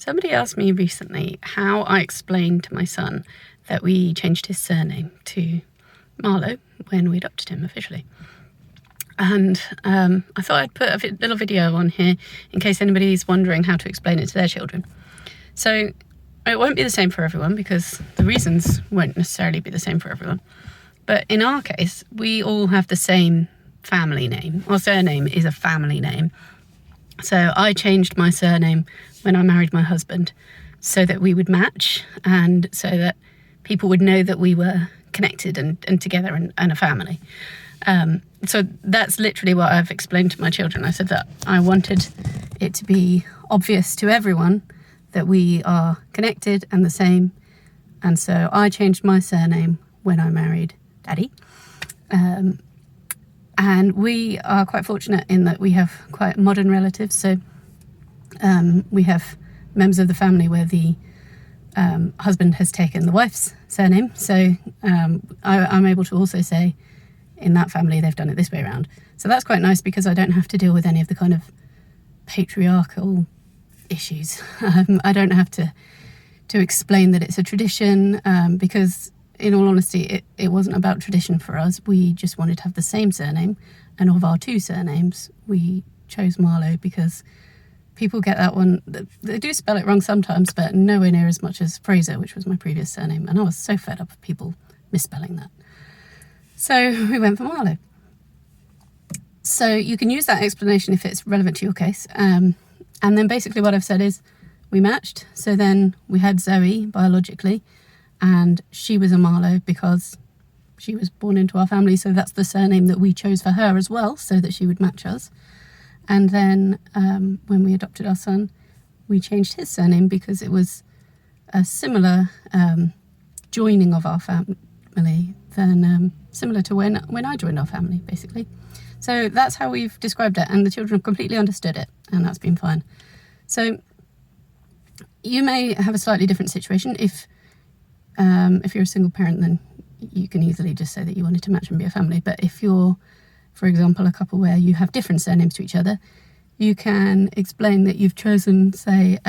Somebody asked me recently how I explained to my son that we changed his surname to Marlowe when we adopted him officially. And I thought I'd put a little video on here in case anybody's wondering how to explain it to their children. So it won't be the same for everyone because the reasons won't necessarily be the same for everyone. But in our case, we all have the same family name. Our surname is a family name. So I changed my surname when I married my husband so that we would match and so that people would know that we were connected and together and a family. So that's literally what I've explained to my children. I said that I wanted it to be obvious to everyone that we are connected and the same. And so I changed my surname when I married Daddy. And we are quite fortunate in that we have quite modern relatives. So we have members of the family where the husband has taken the wife's surname. So I'm able to also say in that family they've done it this way around. So that's quite nice because I don't have to deal with any of the kind of patriarchal issues. I don't have to explain that it's a tradition because in all honesty it wasn't about tradition for us. We just wanted to have the same surname, and of our two surnames we chose Marlowe because people get that one, they do spell it wrong sometimes, but nowhere near as much as Fraser, which was my previous surname, and I was so fed up of people misspelling that. So we went for Marlowe. So you can use that explanation if it's relevant to your case. And then basically what I've said is we matched. So then we had Zoe biologically, and she was a Marlowe because she was born into our family. So that's the surname that we chose for her as well, so that she would match us. And then when we adopted our son, we changed his surname because it was a similar joining of our family than similar to when I joined our family, basically. So that's how we've described it, and the children have completely understood it, and that's been fine. So you may have a slightly different situation. If you're a single parent, then you can easily just say that you wanted to match and be a family. But if you're, for example, a couple where you have different surnames to each other, you can explain that you've chosen, say,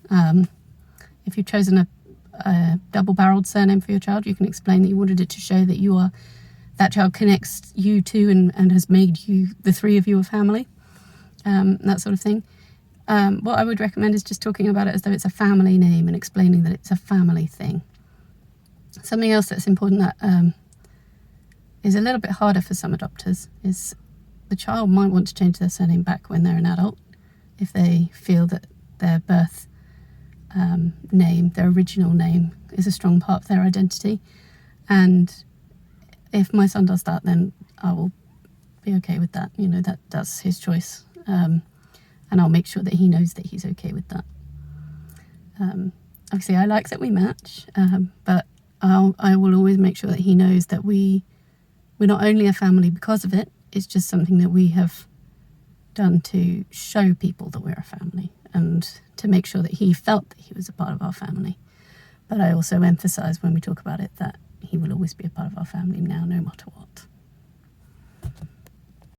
if you've chosen a double-barreled surname for your child, you can explain that you wanted it to show that that child connects you to and has made you, the three of you, a family, that sort of thing. What I would recommend is just talking about it as though it's a family name and explaining that it's a family thing. Something else that's important that is a little bit harder for some adopters is the child might want to change their surname back when they're an adult if they feel that their birth name, their original name, is a strong part of their identity. And if my son does that, then I will be okay with that. You know, that's his choice. And I'll make sure that he knows that he's okay with that. Obviously, I like that we match, but I will always make sure that he knows that we're not only a family because of it, it's just something that we have done to show people that we're a family and to make sure that he felt that he was a part of our family. But I also emphasise when we talk about it that he will always be a part of our family now, no matter what.